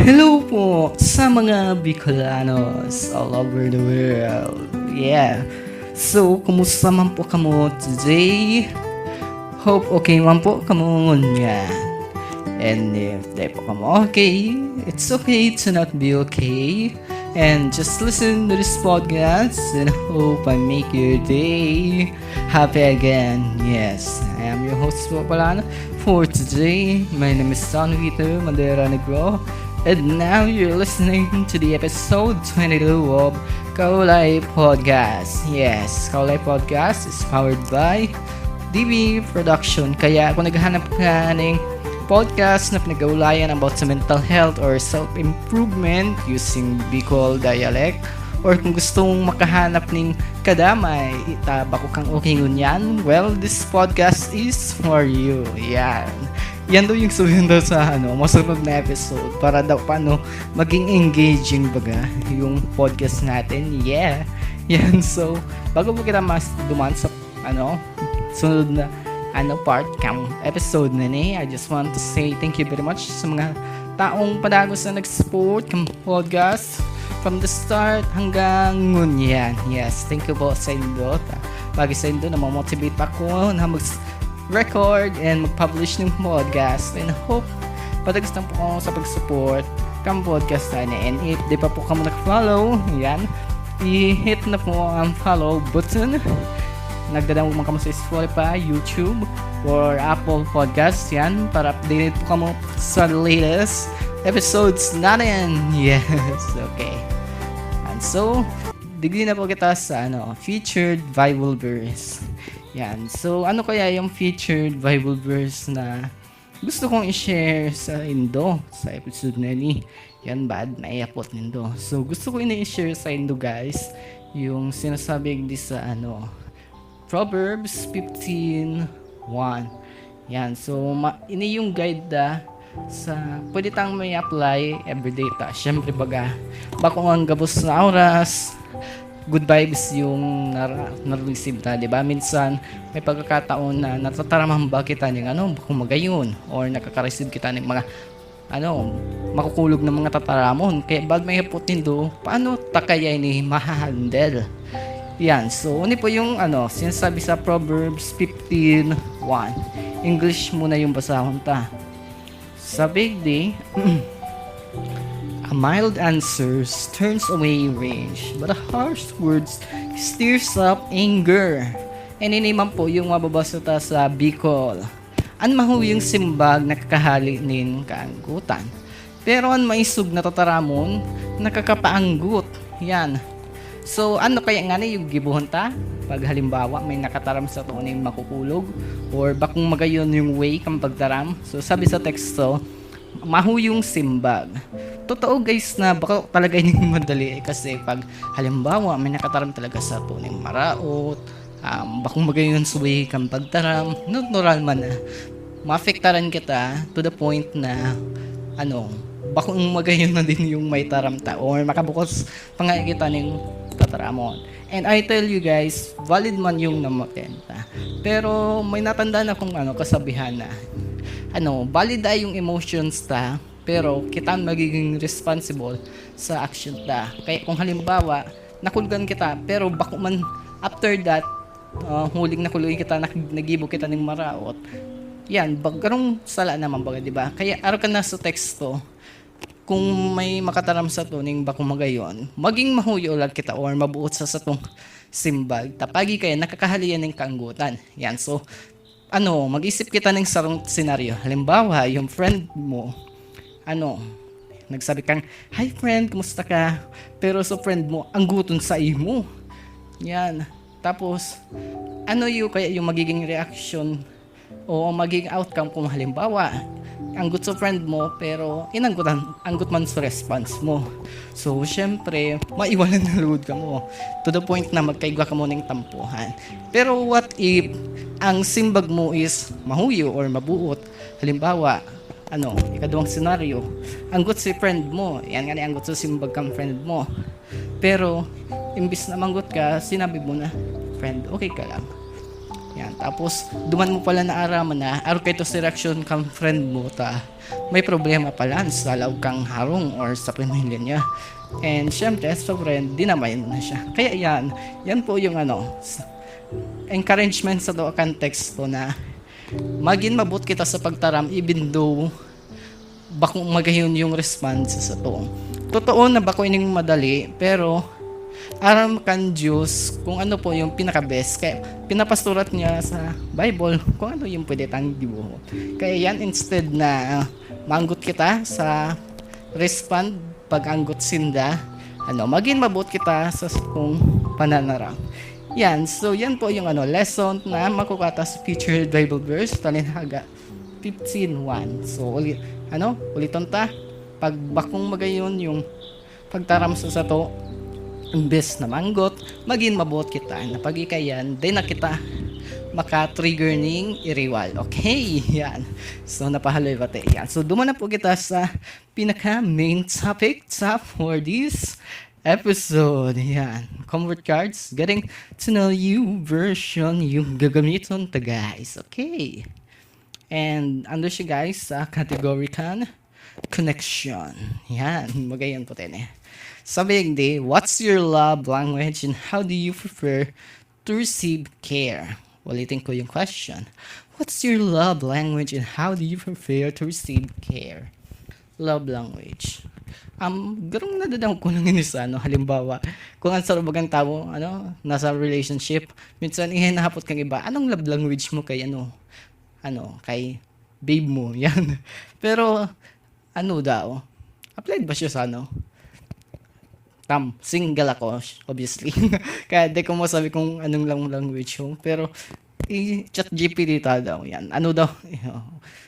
Hello po sa mga Bicolanos all over the world. Yeah. So, kumusta man po kamo today? Hope okay man po kamo yan. And if di po kamo okay, it's okay to not be okay. And just listen to this podcast and hope I make your day happy again. Yes, I am your host po pala for today. My name is San Vito Madera Negro. And now you're listening to the episode 22 of Kaulay Podcast. Yes, Kaulay Podcast is powered by DB Production. Kaya kung naghahanap ka ng podcast na pinag-aulayan about sa mental health or self-improvement using Bicol dialect, or kung gusto mong makahanap ng kadamay, bako kang okay ngunyan, well, this podcast is for you. Yan daw yung sabihin daw sa masunod na episode para daw paano maging engaging baga yung podcast natin. Yan. So, bago po kita mas duman sa sunod na part kang episode na ni, I just want to say thank you very much sa mga taong padagos na nag-support kang podcast from the start hanggang ngunyan. Yes, thank you po sa inyo. Bagay sa inyo na mamotivate ako na mag-record and mag-publish ng podcast, and hope padagos lang po ako sa pag-support kang podcast na ni. And if di pa po kamo nag-follow, yan, i-hit na po ang follow button. Nagdadamo man kamo sa Spotify, YouTube, or Apple Podcasts, yan, para updated po kamo sa latest episodes natin. Yes, okay. And so, digli na po kita sa featured Bible verse. Yan, so ano kaya yung featured Bible verse na gusto kong i-share sa Indo sa episode na ni? Yan, bad, naiapot nindo. So, gusto ko i-share sa Indo, guys, yung sinasabi di sa Proverbs 15:1. Yan. So, ini yung guide sa pwede tang may apply everyday ta. Syempre baga, bako ang gabos na oras, good vibes yung na-receive na, di ba? Minsan, may pagkakataon na natataramang ba kita ng kung magayon, or nakaka-receive kita ng mga makukulog ng mga tataramon. Kaya bad may haputin do, paano ta kaya ini mahahandle? Yan, so uni po yung sinasabi sa Proverbs 15:1. English muna yung basahon ta. Sabi di, a mild answer turns away rage, but a harsh words stirs up anger. And iniman po yung mababasa ta sa Bicol. An mahu yung simbag nakakahali nin kaanggutan, pero an maisog na tataramon nakakapaanggut. Yan. So, kaya nga yung gibuhon ta? Pag halimbawa, may nakataram sa to yung makukulog, or bakong magayon yung way kang pagtaram. So, sabi sa teksto, mahu yung simbag. Totoo guys na baka talaga yung madali kasi pag halimbawa, may nakataram talaga sa to yung maraot, bakong magayon sa way kang pagtaram, natural man na, maafektaran kita to the point na, bakong magayon na din yung may taramta, or makabukos pangakita ng tataramon. And I tell you guys, valid man yung namatenta. Pero may natandaan akong kasabihan na valid yung emotions ta, pero kita magiging responsible sa action ta. Kaya kung halimbawa nakulgan kita, pero bako man after that huling nakulugin kita, nagibo kita ng maraot, yan bagarong sala naman baga, di ba? Kaya araw ka na sa teksto, kung may makataram sa tuning bakong magayon, maging mahuyo lang kita or mabuot sa satong simbag. Tapagi kaya nakakahalian ng kaanggutan. Yan, so, mag-isip kita ng sarong senaryo. Halimbawa, yung friend mo, nagsabi kang, hi friend, kumusta ka? Pero sa friend mo, angguton sa imo. Yan. Tapos, kaya yung magiging reaction o magiging outcome kung halimbawa, anggut sa friend mo pero anggut man sa response mo. So, syempre, maiwanan na load ka mo. To the point na magkaigwa ka mo ng tampuhan. Pero what if ang simbag mo is mahuyo or mabuot? Halimbawa, ikadawang senaryo, anggut si friend mo. Yan nga anggut sa simbag kang friend mo. Pero, imbis na manggut ka, sinabi mo na, friend, okay ka lang. Yan, tapos duman mo pala na araman na aro kay to selection kang friend mo ta may problema pala sa law kang harong or sa pamilya niya. And syempre sa friend dinamayan na siya. Kaya yan po yung encouragement sa do context ko na maging mabut kita sa pagtaram even though bakong magayon yung response sa to. Totoo na bako ining madali pero aram kan Diyos kung ano po yung pinaka-best. Kaya pinapasturat niya sa Bible kung ano yung pwede tang dibuho. Kaya yan instead na manggut kita sa respond pag-anggot sinda, maging mabut kita sa kung pananarang. Yan, so yan po yung lesson na makukata sa featured Bible verse, Talinhaga 15:1. So uliton ta, pag bakong magayon yung pagtaram sa to, imbes na manggot, maging mabuot kita na pag-ikayan, din na kita maka-trigger ning iriwal. Okay, yan. So, napahaloy ba tayo? Yan. So, duman na po kita sa pinaka-main topic for this episode. Yan. Convert cards, getting to know you version yung gagamiton ta guys. Okay. And, ano siya guys sa category kan connection. Yan. Magayon po tayo eh. Sabi hindi, what's your love language and how do you prefer to receive care? Ulitin ko yung question. What's your love language and how do you prefer to receive care? Love language. Garong nadadang ko lang sa halimbawa, kung ang sarabagang tao, nasa relationship, minsan ihinahapot kang iba, anong love language mo kay kay babe mo, yan. Pero, daw, applied ba siya sa single ako, obviously. Kaya di ko masabi kung anong lang language yung. Pero, chat GPT daw. Yan.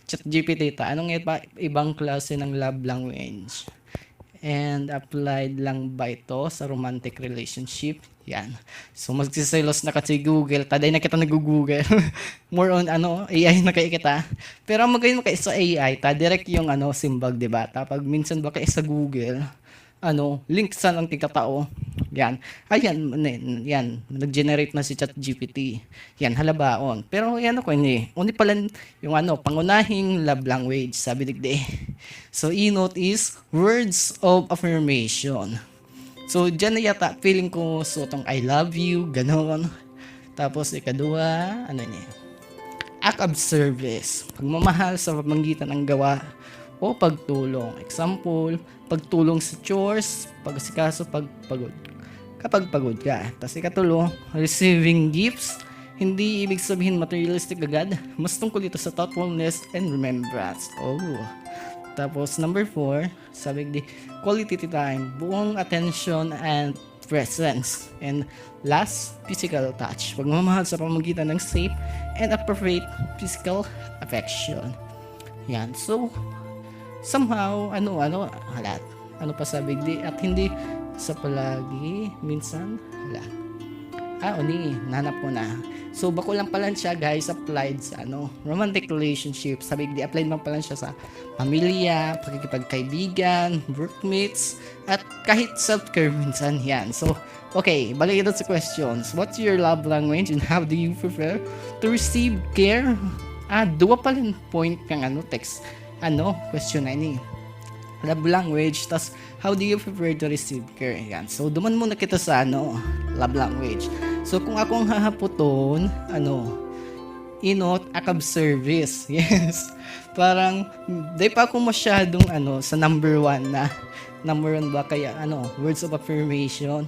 Chat GPT anong ibang klase ng love language? And applied lang ba ito sa romantic relationship? Yan. So, magsiselos na kasi Google. Taday na kita nag-Google. More on, AI na kayo kita. Pero magayon mo kayo sa AI, direct yung, simbag, diba? Tapag minsan ba kayo sa Google, link sa ng tigkatao. Yan. Ayan, yan. Nag-generate na si ChatGPT. Yan, halabaon. Pero yan uni pala yung pangunahing love language, sabi digde. So, e-note is words of affirmation. So, dyan na yata, feeling ko tong I love you, ganon. Tapos, ikadua, act of service. Pagmamahal sa pamamagitan ng gawa o pagtulong. Example, pagtulong sa chores, pag-asikaso, pagpagod. Kapag pagod ka. Tapos ikatulo, receiving gifts. Hindi ibig sabihin materialistic agad. Mas tungkol ito sa thoughtfulness and remembrance. Tapos number 4, sabi di quality time, buong attention and presence. And last, physical touch. Pagmamahal sa pamamagitan ng safe and appropriate physical affection. Yan. So, somehow, halat. Pa sabi di at hindi sa palagi, minsan, halat. Nanap ko na. So, bako lang pala siya, guys, applied sa, romantic relationship. Sabi di, applied man pala siya sa pamilya, pakikipagkaibigan, workmates, at kahit self-care minsan, yan. So, okay, balik ito sa questions. What's your love language and how do you prefer to receive care? Dua pala point kang text. Question na ini. Love language, tas how do you prefer to receive care? Yan. So, duman muna kita sa love language. So, kung akong hahaputon, act of service. Yes. Parang, di pa ako masyadong, sa number 1 na, number 1 ba kaya, words of affirmation.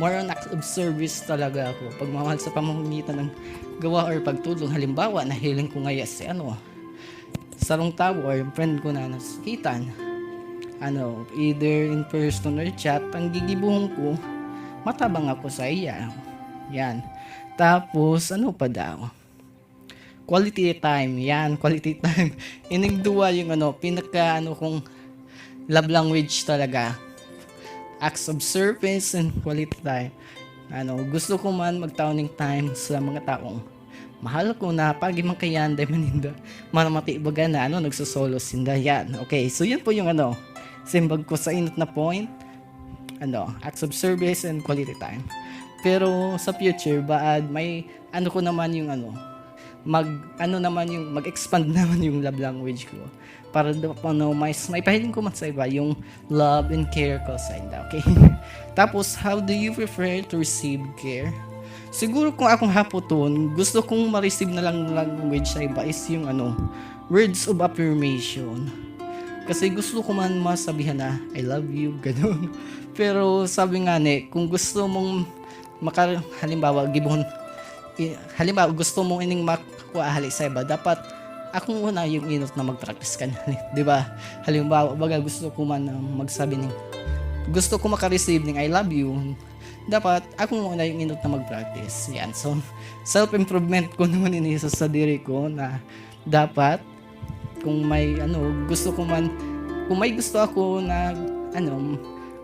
More on act of service talaga ako. Pagmamahal sa pamamagitan ng gawa or pagtulong. Halimbawa, nahiling ko ngayon si, sarong tao or yung friend ko na nasikitan. Either in person or chat, ang gigibuhong ko, matabang ako sa iya. Yan. Tapos, pa daw? Quality time. Yan, quality time. Inigduwa yung pinaka, kung love language talaga. Acts of service and quality time. Gusto ko man magtawning time sa mga taong mahal ko na pag imang kayan, dahil maninda, manamati baga na, nagsosolo sinda. Yan. Okay, so yun po yung simbag ko sa inot na point. Acts of service and quality time. Pero sa future, may ano ko naman yung mag-expand naman yung love language ko. Para may pahiling ko man sa iba yung love and care ko sa inyo, okay? Tapos, how do you prefer to receive care? Siguro kung akong hapoton, gusto kong ma-receive na lang language sa iba is yung words of affirmation. Kasi gusto ko man masabihan na I love you, ganun. Pero sabi nga kung gusto mong halimbawa gusto mong ining makuha sa iba, dapat akong una yung inot na mag-practice ka na, di ba? Halimbawa, gusto ko man gusto ko maka-receive ng I love you, dapat akong una yung inot na mag-practice. Yan. So, self-improvement ko naman inisa sa diri ko na dapat kung may gusto ako na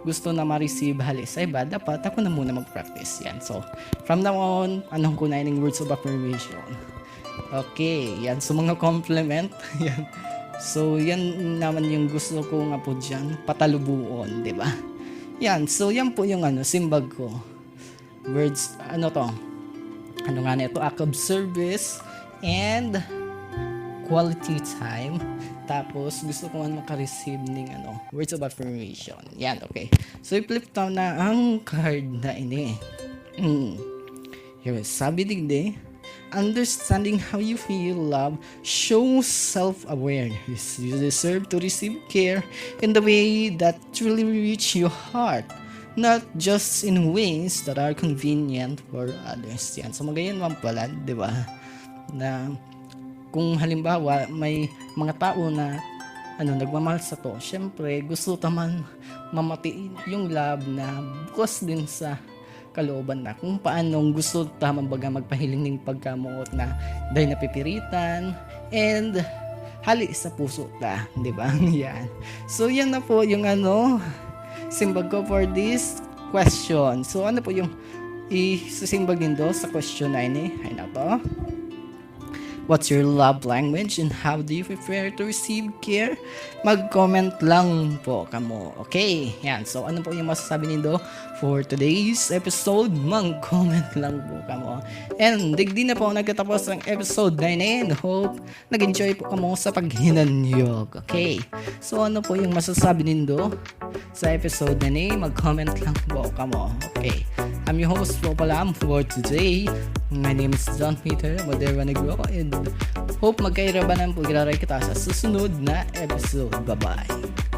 gusto na ma-receive sa iba, dapat ako na muna mag-practice. Yan. So, from now on, ko na yung words of affirmation. Okay, yan. So, mga compliment. Yan. So, yan naman yung gusto ko nga po dyan. Patalubuon, di ba? Yan. So, yan po yung simbag ko. Words, act of service and quality time. Tapos, gusto ko man maka-receive ng words of affirmation. Yan, okay. So, i-flip down na ang card na ini. Here, sabi digdi, understanding how you feel love shows self-awareness. You deserve to receive care in the way that truly reach your heart, not just in ways that are convenient for others. Yan. So, magayon man pala, di ba? Na kung halimbawa may mga tao na nagmamahal sa to, syempre gusto taman mamati yung love na bukas din sa kalooban na kung paano gusto tamang baga magpahiling ng pagkamuot na dahil napipiritan and hali sa puso ta, di ba? Yan. So yan na po yung simbag ko for this question. So ano po yung isisimbagin do sa question na ini? Ay na to. What's your love language and how do you prefer to receive care? Mag-comment lang po kamo. Okay, yan. So, ano po yung masasabi nindo for today's episode? Mag-comment lang po kamo. And digdi na po nagkatapos ang episode 9 and hope nag-enjoy po kamo sa paghinanyog. Okay, so ano po yung masasabi nindo sa episode na ni? Mag-comment lang po kamo. Okay, I'm your host po pala for today. My name is John Peter Madera Negro and hope magkairabanan po kita sa susunod na episode. Bye-bye.